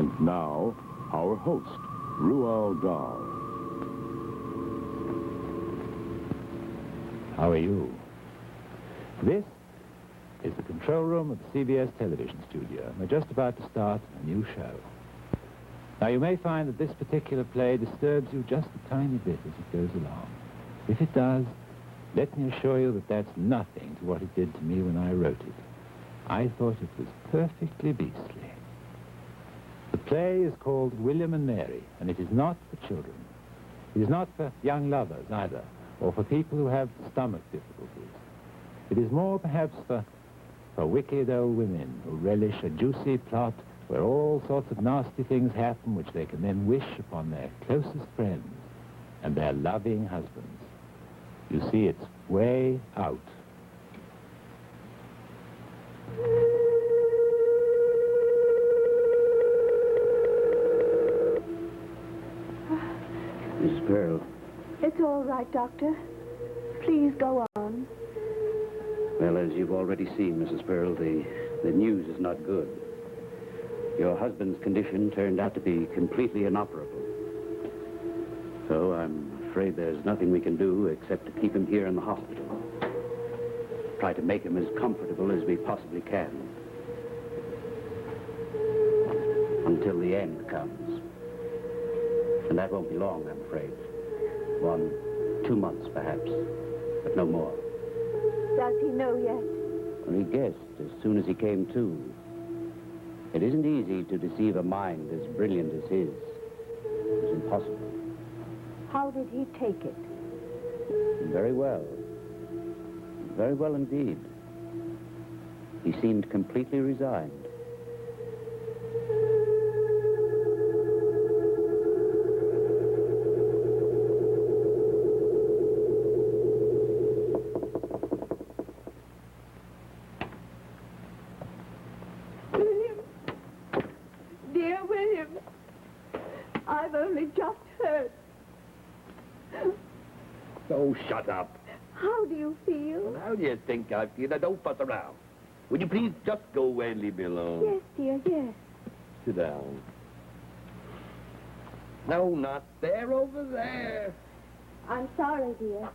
And now, our host, Roald Dahl. How are you? This is the control room of the CBS television studio, and we're just about to start a new show. Now, you may find that this particular play disturbs you just a tiny bit as it goes along. If it does, let me assure you that that's nothing to what it did to me when I wrote it. I thought it was perfectly beastly. The play is called William and Mary, and it is not for children. It is not for young lovers either, or for people who have stomach difficulties. It is more perhaps for wicked old women who relish a juicy plot where all sorts of nasty things happen which they can then wish upon their closest friends and their loving husbands. You see, it's way out. Mrs. Pearl. It's all right, Doctor. Please go on. Well, as you've already seen, Mrs. Pearl, the news is not good. Your husband's condition turned out to be completely inoperable. So I'm afraid there's nothing we can do except to keep him here in the hospital. Try to make him as comfortable as we possibly can. Until the end comes. And that won't be long, I'm afraid. 1, 2 months, perhaps, but no more. Does he know yet? Well, he guessed as soon as he came to. It isn't easy to deceive a mind as brilliant as his. It's impossible. How did he take it? Very well. Very well indeed. He seemed completely resigned. William. Dear William. I've only just heard. Oh, shut up. How do you feel? How do you think I feel? Now, don't fuss around. Would you please just go away and leave me alone? Yes, dear, yes. Sit down. No, not there, over there. I'm sorry, dear.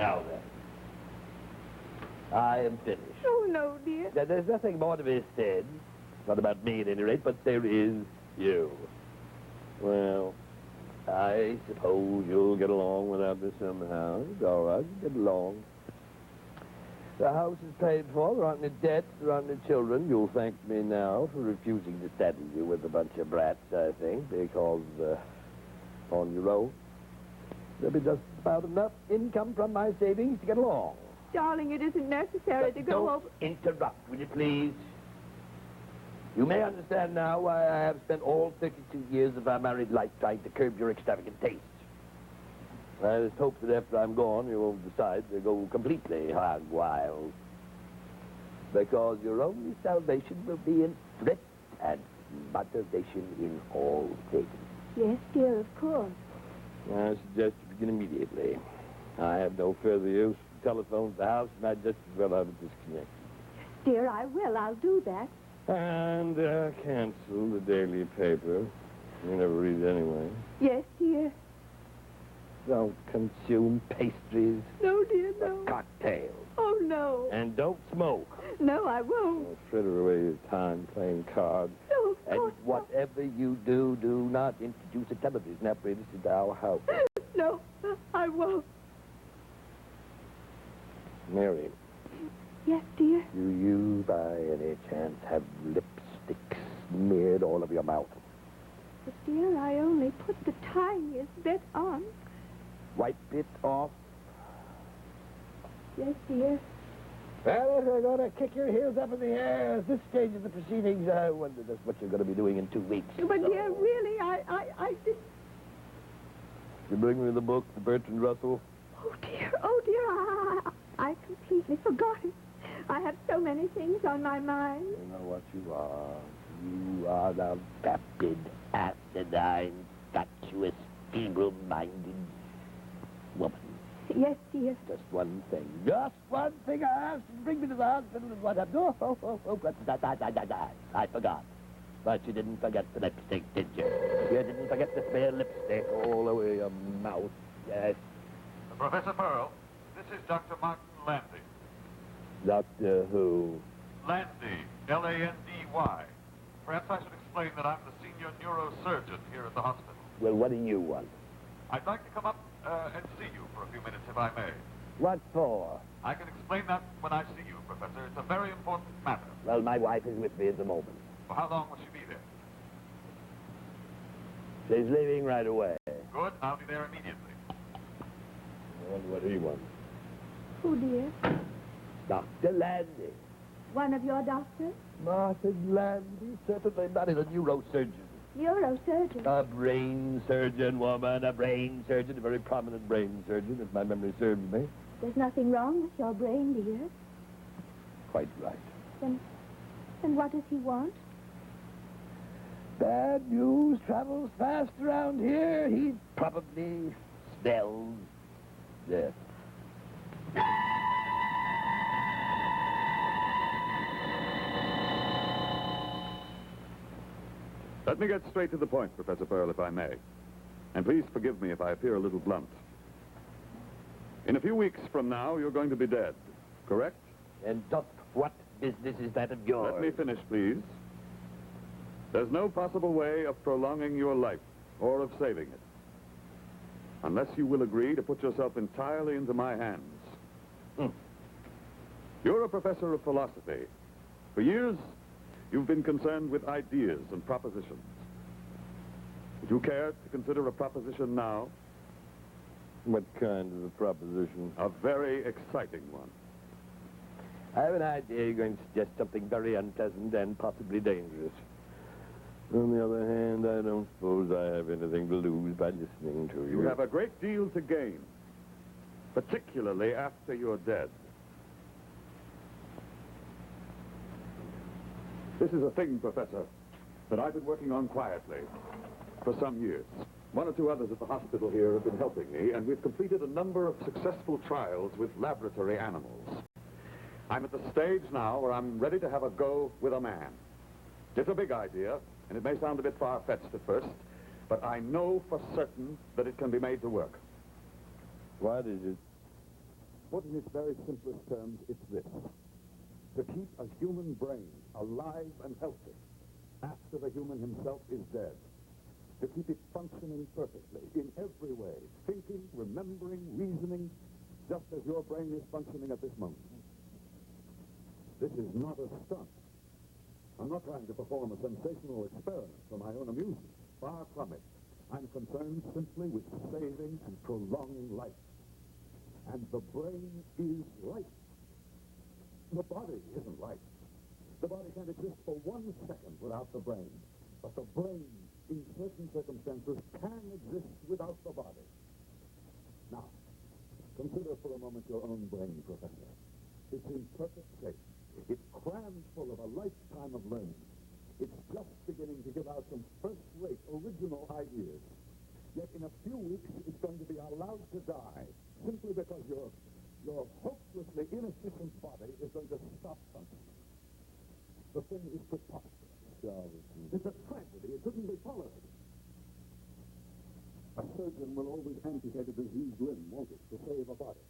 Now then. I am finished. Oh, no, dear. Now, there's nothing more to be said. Not about me, at any rate, but there is you. Well, I suppose you'll get along without me somehow. It's all right, you get along. The house is paid for, there aren't any debts, there aren't any children. You'll thank me now for refusing to saddle you with a bunch of brats, I think, because on your own, there'll be just about enough income from my savings to get along. Darling, it isn't necessary to go over... Don't interrupt, will you please? You may understand now why I have spent all 32 years of our married life trying to curb your extravagant tastes. I just hope that after I'm gone, you won't decide to go completely hog wild. Because your only salvation will be in thrift and moderation in all things. Yes, dear, of course. I suggest you begin immediately. I have no further use for telephones at the house, and I just as well have it disconnected. Dear, I will. I'll do that. And cancel the daily paper. You never read it anyway. Yes, dear. Don't consume pastries. No, dear, no. Cocktails. Oh, no. And don't smoke. No, I won't. Don't fritter away your time playing cards. No, of And course whatever you do, do not introduce a television apparatus into our house. No, I won't. Mary, Yes, dear. do you by any chance have lipstick smeared all over your mouth? But, dear, I only put the tiniest bit on. Wipe it off. Yes, dear. Well, if you're going to kick your heels up in the air at this stage of the proceedings, I wonder just what you're going to be doing in 2 weeks. But, dear, really, I just... You bring me the book, the Bertrand Russell? Oh, dear, I completely forgot it. I have so many things on my mind. You know what you are. You are the vapid, acidine, fatuous, feeble-minded woman. Yes, dear. Just one thing. Just one thing I asked. Bring me to the hospital and what happened? I forgot. But you didn't forget the lipstick, did you? You didn't forget to smear lipstick all over your mouth. Yes. Professor Pearl, this is Dr. Martin Landy. Doctor Who? Landy, Landy. Perhaps I should explain that I'm the senior neurosurgeon here at the hospital. Well, what do you want? I'd like to come up and see you for a few minutes, if I may. What for? I can explain that when I see you, Professor. It's a very important matter. Well, my wife is with me at the moment. For how long will she be there? She's leaving right away. Good, I'll be there immediately. I wonder what he wants. Who, dear? Dr. Landy. One of your doctors? Martin Landy? Certainly not. He's a neurosurgeon. Neurosurgeon. A brain surgeon, woman. A brain surgeon. A very prominent brain surgeon, if my memory serves me. There's nothing wrong with your brain, dear. Quite right. Then what does he want? Bad news travels fast around here. He probably smells death. Let me get straight to the point, Professor Pearl, if I may. And please forgive me if I appear a little blunt. In a few weeks from now, you're going to be dead, correct? And Doc, what business is that of yours? Let me finish, please. There's no possible way of prolonging your life or of saving it, unless you will agree to put yourself entirely into my hands. You're a professor of philosophy. For years, you've been concerned with ideas and propositions. Would you care to consider a proposition now? What kind of a proposition? A very exciting one. I have an idea you're going to suggest something very unpleasant and possibly dangerous. On the other hand, I don't suppose I have anything to lose by listening to you. You have a great deal to gain, particularly after you're dead. This is a thing, Professor, that I've been working on quietly for some years. One or two others at the hospital here have been helping me, and we've completed a number of successful trials with laboratory animals. I'm at the stage now where I'm ready to have a go with a man. It's a big idea, and it may sound a bit far-fetched at first, but I know for certain that it can be made to work. What is it? Put in its very simplest terms, it's this. To keep a human brain alive and healthy after the human himself is dead. To keep it functioning perfectly in every way, thinking, remembering, reasoning, just as your brain is functioning at this moment. This is not a stunt. I'm not trying to perform a sensational experiment for my own amusement. Far from it. I'm concerned simply with saving and prolonging life. And the brain is life. The body isn't life. The body can't exist for 1 second without the brain. But the brain, in certain circumstances, can exist without the body. Now, consider for a moment your own brain, Professor. It's in perfect shape. It's crammed full of a lifetime of learning. It's just beginning to give out some first-rate, original ideas. Yet in a few weeks, it's going to be allowed to die, simply because your hopelessly inefficient body is going to stop functioning. The thing is preposterous. It's a tragedy. It couldn't be tolerated. A surgeon will always amputate a diseased limb, won't it, to save a body?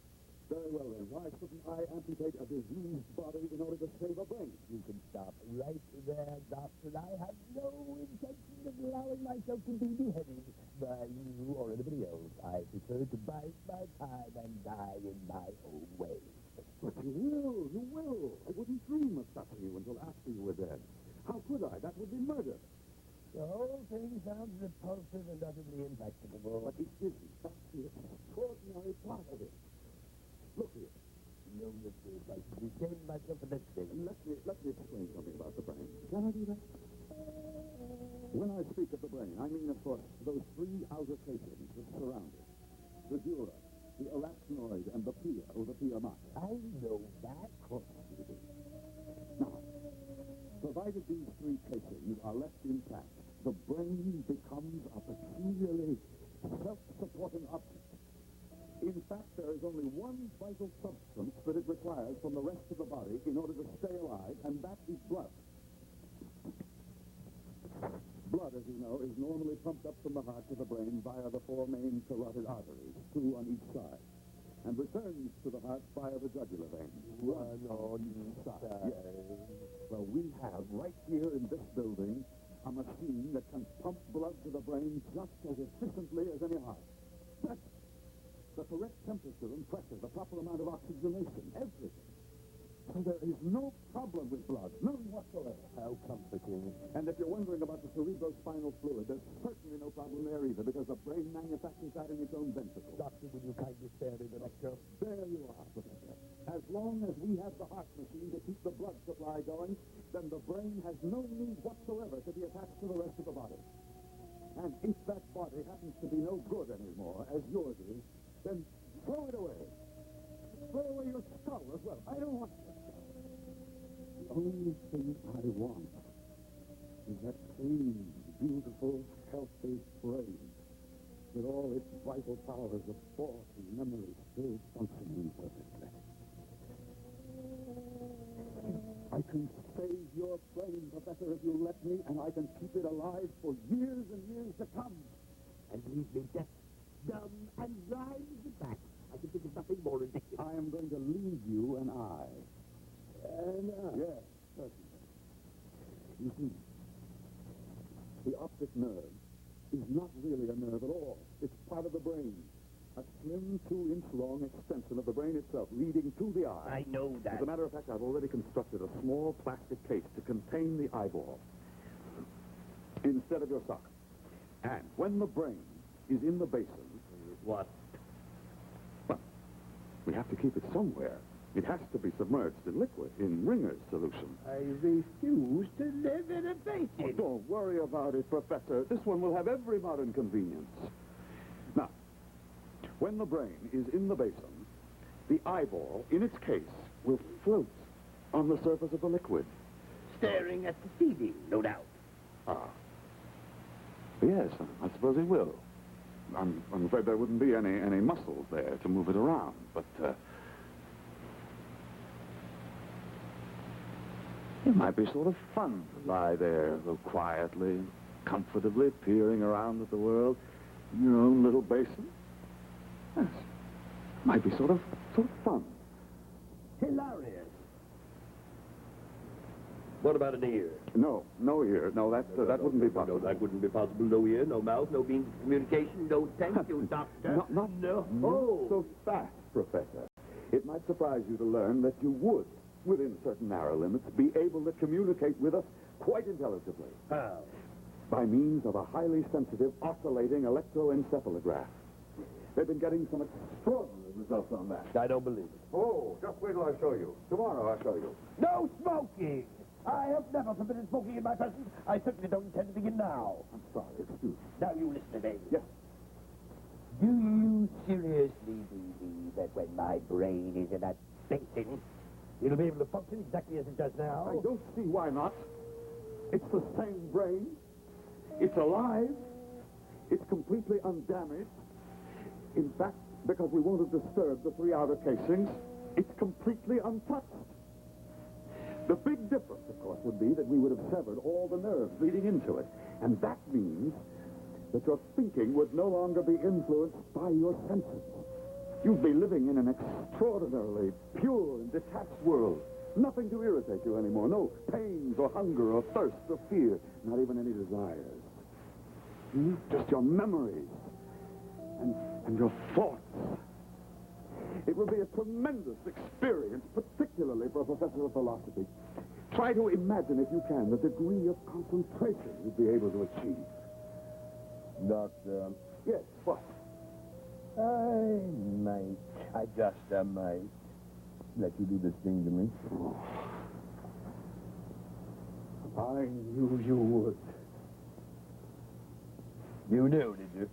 Very well, then. Why shouldn't I amputate a diseased body in order to save a brain? You can stop right there, Doctor. I have no intention of allowing myself to be beheaded by you or anybody else. I prefer to bide my time and die in my own way. But you will. I wouldn't dream of stopping you until after you were dead. How could I? That would be murder. The whole thing sounds repulsive and utterly impracticable. But it isn't. That's the extraordinary part of it. Look here. No, Mr. I should be saving myself for next day. Let me explain something about the brain. Can I do that? When I speak of the brain, I mean, of course, those three outer casings that surround it. The dura, the arachnoid, and the pia, or the pia mater. I know that. Of course you do. Now, provided these three casings are left intact, the brain becomes a peculiarly self-supporting object. In fact, there is only one vital substance that it requires from the rest of the body in order to stay alive, and that is blood. Blood, as you know, is normally pumped up from the heart to the brain via the four main carotid arteries, two on each side, and returns to the heart via the jugular vein. One on each side. Yes. Well, we have right here in this building a machine that can pump blood to the brain just as efficiently as any heart. That's the correct temperature and pressure, the proper amount of oxygenation, everything. So there is no problem with blood, none whatsoever. How comforting. And if you're wondering about the cerebrospinal fluid, there's certainly no problem there either, because the brain manufactures that in its own ventricle. Doctor, would you kindly spare me the lecture? There you are, Professor. As long as we have the heart machine to keep the blood supply going, then the brain has no need whatsoever to be attached to the rest of the body. And if that body happens to be no good anymore, as yours is, then throw it away. Throw away your skull as well. I don't want your skull. The only thing I want is that clean, beautiful, healthy brain with all its vital powers of thought and memory still functioning perfectly. I can save your brain, Professor, if you let me, and I can keep it alive for years and years to come. And leave me deaf, dumb, and blind as a bat. I can think of nothing more ridiculous. I am going to leave you an eye. Yes, certainly. You see, the optic nerve is not really a nerve at all. It's part of the brain. A slim 2-inch long extension of the brain itself, leading to the eye. I know that. As a matter of fact, I've already constructed a small plastic case to contain the eyeball instead of your socket. And when the brain is in the basin... What? Well, we have to keep it somewhere. It has to be submerged in liquid, in Ringer's solution. I refuse to live in a basin. Oh, don't worry about it, Professor. This one will have every modern convenience. Now, when the brain is in the basin, the eyeball, in its case, will float on the surface of the liquid. Staring at the ceiling, no doubt. Ah. Yes, I suppose it will. I'm afraid there wouldn't be any muscles there to move it around, but, it might be sort of fun to lie there, so quietly, comfortably, peering around at the world in your own little basin. Yes. Might be sort of fun. Hilarious. What about an ear? No ear. No, that wouldn't be possible. No, that wouldn't be possible. No ear, no mouth, no means of communication. No, thank you, Doctor. Not so fast, Professor. It might surprise you to learn that you would, within certain narrow limits, be able to communicate with us quite intelligibly. How? By means of a highly sensitive oscillating electroencephalograph. They've been getting some extraordinary results on that. I don't believe it. Oh, just wait till I show you. Tomorrow I'll show you. No smoking! I have never forbidden smoking in my presence. I certainly don't intend to begin now. I'm sorry, excuse me. Now you listen to me. Yes. Do you seriously believe that when my brain is in that basin, it'll be able to function exactly as it does now? I don't see why not. It's the same brain. It's alive. It's completely undamaged. In fact, because we won't have disturbed the 3 outer casings, it's completely untouched. The big difference, of course, would be that we would have severed all the nerves leading into it. And that means that your thinking would no longer be influenced by your senses. You'd be living in an extraordinarily pure and detached world. Nothing to irritate you anymore. No pains or hunger or thirst or fear. Not even any desires. Just your memories and your thoughts. It will be a tremendous experience, particularly for a professor of philosophy. Try to imagine, if you can, the degree of concentration you'd be able to achieve. Doctor, Yes, what? I might let you do this thing to me. I knew you would. You knew, did you?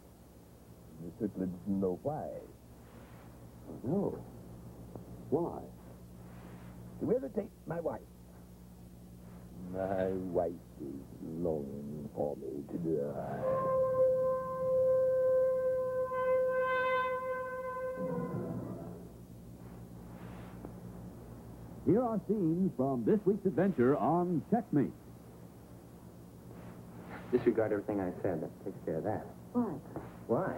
You certainly didn't know why. No. Why? To irritate my wife. My wife is longing for me to die. Here are scenes from this week's adventure on Checkmate. Disregard everything I said. That takes care of that. Why? Why?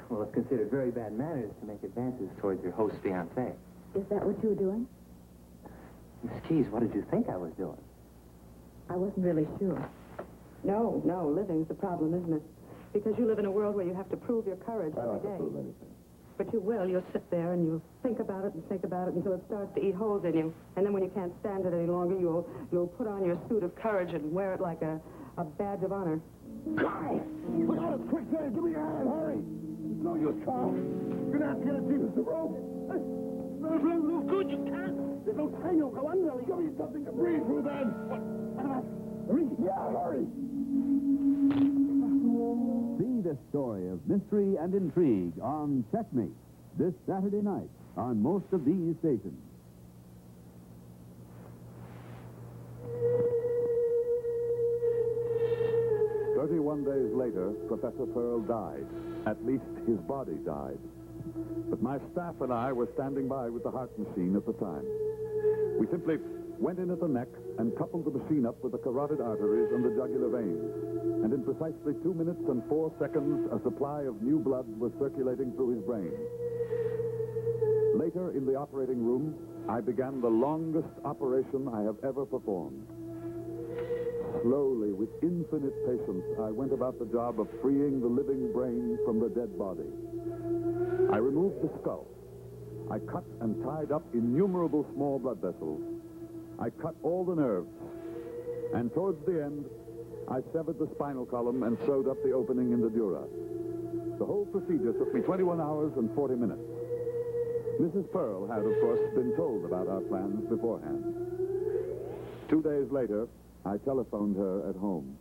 Well, it's considered very bad manners to make advances towards your host's fiancé. Is that what you were doing? Miss Keyes, what did you think I was doing? I wasn't really sure. No, living's the problem, isn't it? Because you live in a world where you have to prove your courage every day. anything. But you will. You'll sit there and you'll think about it until it starts to eat holes in you. And then when you can't stand it any longer, you'll put on your suit of courage and wear it like a badge of honor. Carl! Look out, it's quick there! Give me a hand, hurry! It's no use, Carl. You're gonna have to get a Jesus the rope. No good, you can't. There's no time, you'll go under. Give me something to breathe through then. What? Hurry! Yeah, hurry! See this story of mystery and intrigue on Checkmate this Saturday night on most of these stations. "31 days later, Professor Pearl died. At least his body died. But my staff and I were standing by with the heart machine at the time. We simply went in at the neck and coupled the machine up with the carotid arteries and the jugular veins. And in precisely 2 minutes and 4 seconds, a supply of new blood was circulating through his brain. Later, in the operating room, I began the longest operation I have ever performed. Slowly, with infinite patience, I went about the job of freeing the living brain from the dead body. I removed the skull. I cut and tied up innumerable small blood vessels. I cut all the nerves. And towards the end, I severed the spinal column and sewed up the opening in the dura. The whole procedure took me 21 hours and 40 minutes. Mrs. Pearl had, of course, been told about our plans beforehand. 2 days later, I telephoned her at home.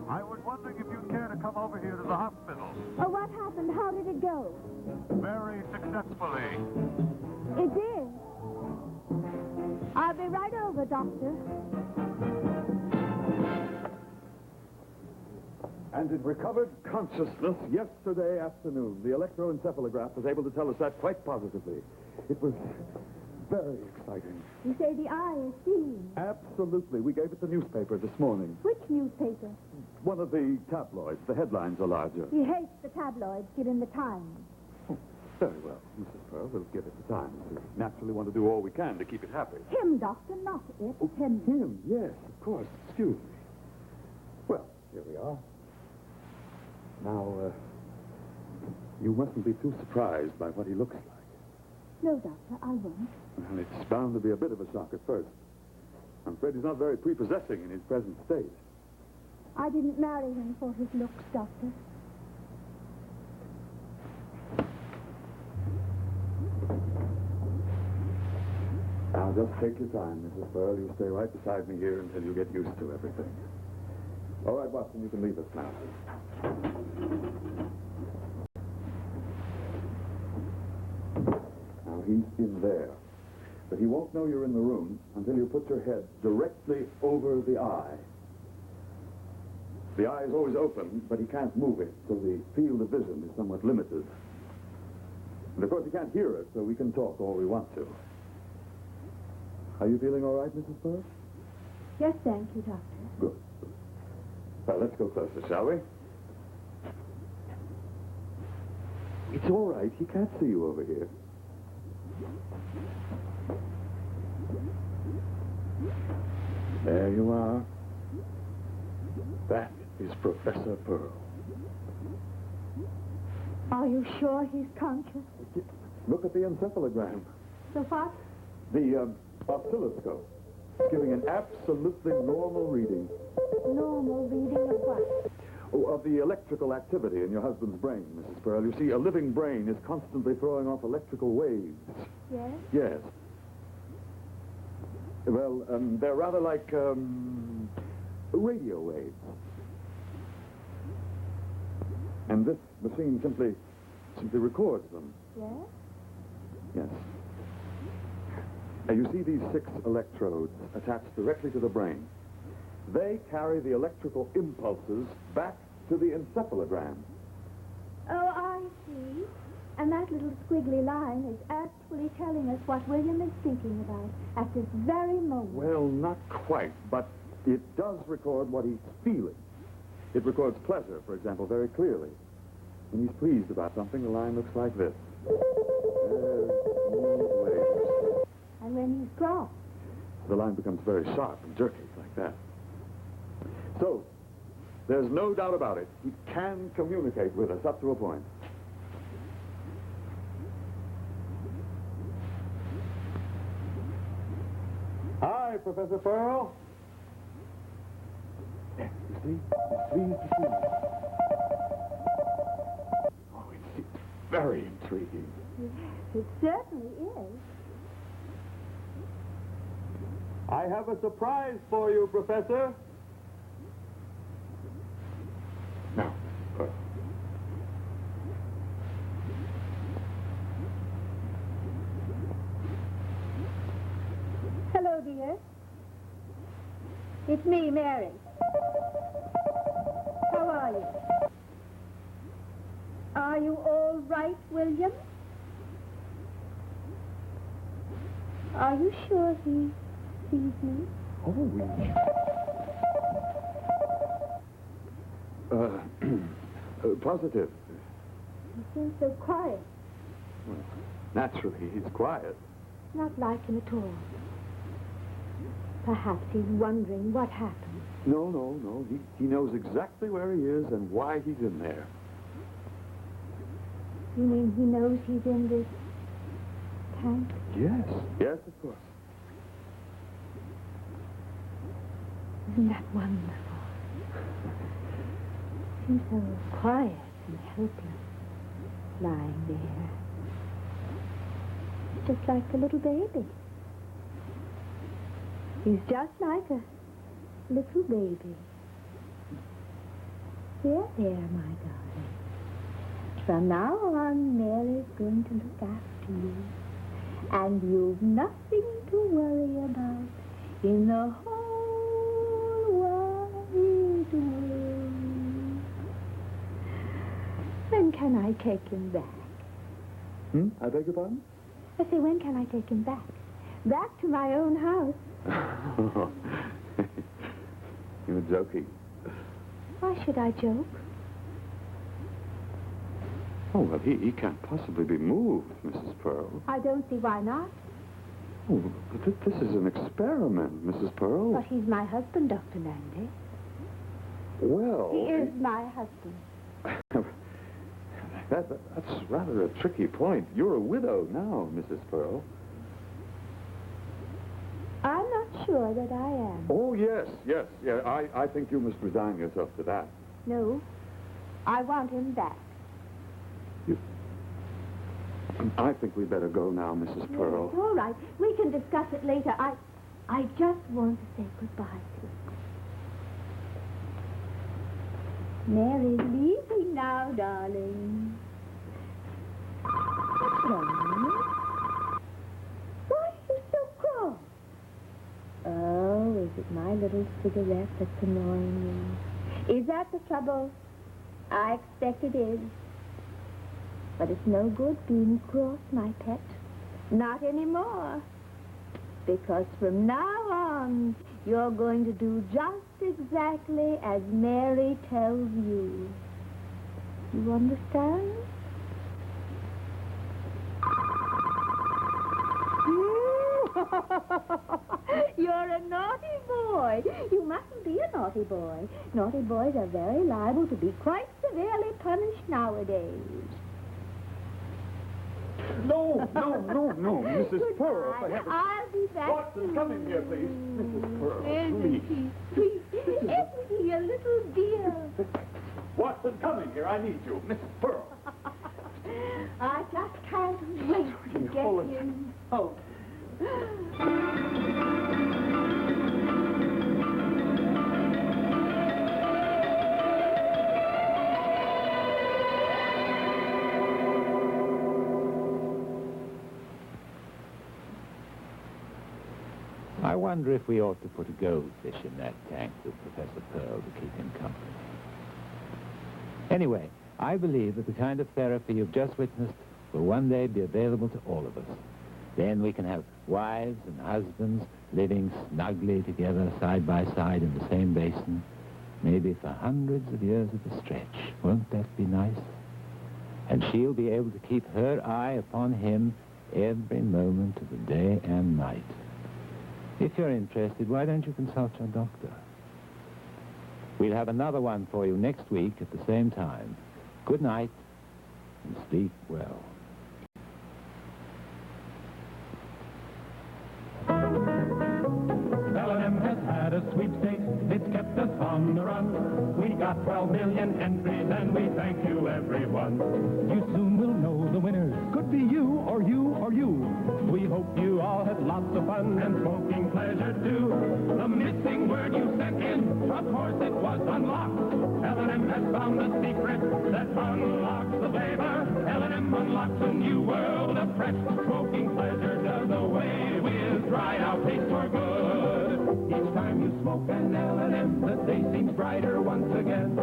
I was wondering if you'd care to come over here to the hospital. Oh, what happened? How did it go? Very successfully. It did. I'll be right over, Doctor. And it recovered consciousness yesterday afternoon. The electroencephalograph was able to tell us that quite positively. It was very exciting. You say the eye is seeing. Absolutely. We gave it the newspaper this morning. Which newspaper? One of the tabloids. The headlines are larger. He hates the tabloids. Give him the Times. Very well, Mrs. Pearl. We'll give it the Times. We naturally want to do all we can to keep it happy. Him, Doctor, not it. Him. Him, yes, of course. Excuse me. Well, here we are. Now, you mustn't be too surprised by what he looks like. No, Doctor, I won't. Well, it's bound to be a bit of a shock at first. I'm afraid he's not very prepossessing in his present state. I didn't marry him for his looks, Doctor. Now, just take your time, Mrs. Pearl. You stay right beside me here until you get used to everything. All right, Watson, you can leave us now. Now, he's in there. But he won't know you're in the room until you put your head directly over the eye. The eye is always open, but he can't move it, so the field of vision is somewhat limited. And, of course, he can't hear us, so we can talk all we want to. Are you feeling all right, Mrs. Pearl? Yes, thank you, Doctor. Good. Well, let's go closer, shall we? It's all right. He can't see you over here. There you are. That is Professor Pearl. Are you sure he's conscious? Look at the encephalogram. So what? The oscilloscope. It's giving an absolutely normal reading. Normal reading of what? Oh, of the electrical activity in your husband's brain, Mrs. Pearl. You see, a living brain is constantly throwing off electrical waves. Yes? Yes. Well, they're rather like, radio waves. And this machine simply records them. Yes? Yes. Now, you see these 6 electrodes attached directly to the brain. They carry the electrical impulses back to the encephalogram. Oh, I see. And that little squiggly line is actually telling us what William is thinking about at this very moment. Well, not quite, but it does record what he's feeling. It records pleasure, for example, very clearly. When he's pleased about something, the line looks like this. And when he's cross? The line becomes very sharp and jerky, like that. So, there's no doubt about it. He can communicate with us up to a point. Hi, Professor Pearl. You see? He's pleased to see you. Oh, it's very intriguing. Yes, it certainly is. I have a surprise for you, Professor. Now, Pearl. Hello, dear. It's me, Mary. How are you? Are you all right, William? Are you sure he sees me? Oh, yes. Positive. He seems so quiet. Well, naturally, he's quiet. Not like him at all. Perhaps he's wondering what happened. No. He knows exactly where he is and why he's in there. You mean he knows he's in this tank? Yes. Yes, of course. Isn't that wonderful? Seems so quiet and helpless, lying there. Just like a little baby. He's just like a little baby. There, my darling. From now on, Mary's going to look after you. And you've nothing to worry about in the whole wide world. When can I take him back? I beg your pardon? I say, when can I take him back? Back to my own house. You're joking. Why should I joke? Oh, well, he can't possibly be moved, Mrs. Pearl. I don't see why not. Oh, but this is an experiment, Mrs. Pearl. But he's my husband, Dr. Landy. Well... He is my husband. That's rather a tricky point. You're a widow now, Mrs. Pearl. I'm not sure that I am. Oh, yes. Yeah, I think you must resign yourself to that. No. I want him back. I think we'd better go now, Mrs. Pearl. Yes, all right. We can discuss it later. I just want to say goodbye to you. Mary's leaving now, darling. What's wrong? Why are you so cross? Oh, is it my little cigarette that's annoying you? Is that the trouble? I expect it is. But it's no good being cross, my pet. Not anymore. Because from now on, you're going to do just exactly as Mary tells you. You understand? You're a naughty boy. You mustn't be a naughty boy. Naughty boys are very liable to be quite severely punished nowadays. No, Mrs. Pearl, for heaven's I'll be back. Watson, come in here, please. Mrs. Pearl, Isn't please. he sweet? Isn't he a little dear? Watson, come in here. I need you. Miss Pearl. I just can't wait to get in. Oh. I wonder if we ought to put a goldfish in that tank with Professor Pearl to keep him company. Anyway, I believe that the kind of therapy you've just witnessed will one day be available to all of us. Then we can have wives and husbands living snugly together side by side in the same basin, maybe for hundreds of years at a stretch. Won't that be nice? And she'll be able to keep her eye upon him every moment of the day and night. If you're interested, why don't you consult your doctor? We'll have another one for you next week at the same time. Good night, and sleep well. L&M has had a sweepstakes, it's kept us on the run. We got 12 million entries and we thank you everyone. You soon will know the winners. Could be you or you or you. We hope you all had lots of fun and smoking pleasure too. The missing word you sent in, of course it was unlocked. L&M has found the secret that unlocks the flavor. L&M unlocks a new world of fresh smoking pleasure. Does away with dry out taste for good. Each time you smoke an L&M, the day seems brighter once again.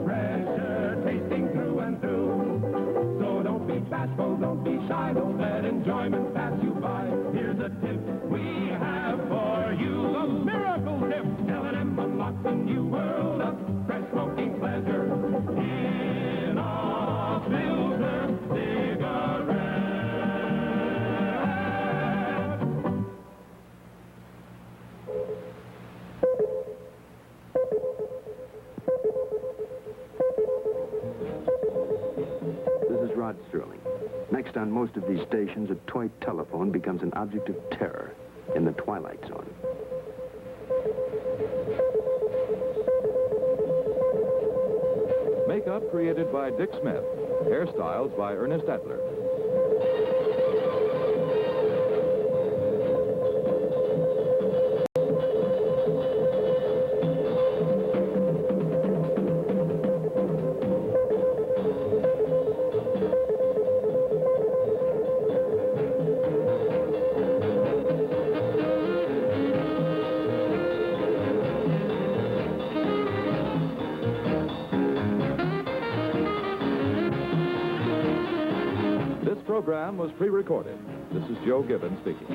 Fresher tasting through and through. So don't be bashful, don't be shy, don't let enjoyment pass you by. Here's a tip we have for you. The miracle tip! L&M unlocks a new world of fresh smoking pleasure in a filter cigarette. Rod Sterling. Next on most of these stations, a toy telephone becomes an object of terror in the Twilight Zone. Makeup created by Dick Smith. Hairstyles by Ernest Adler. This program was pre-recorded. This is Joe Gibbons speaking.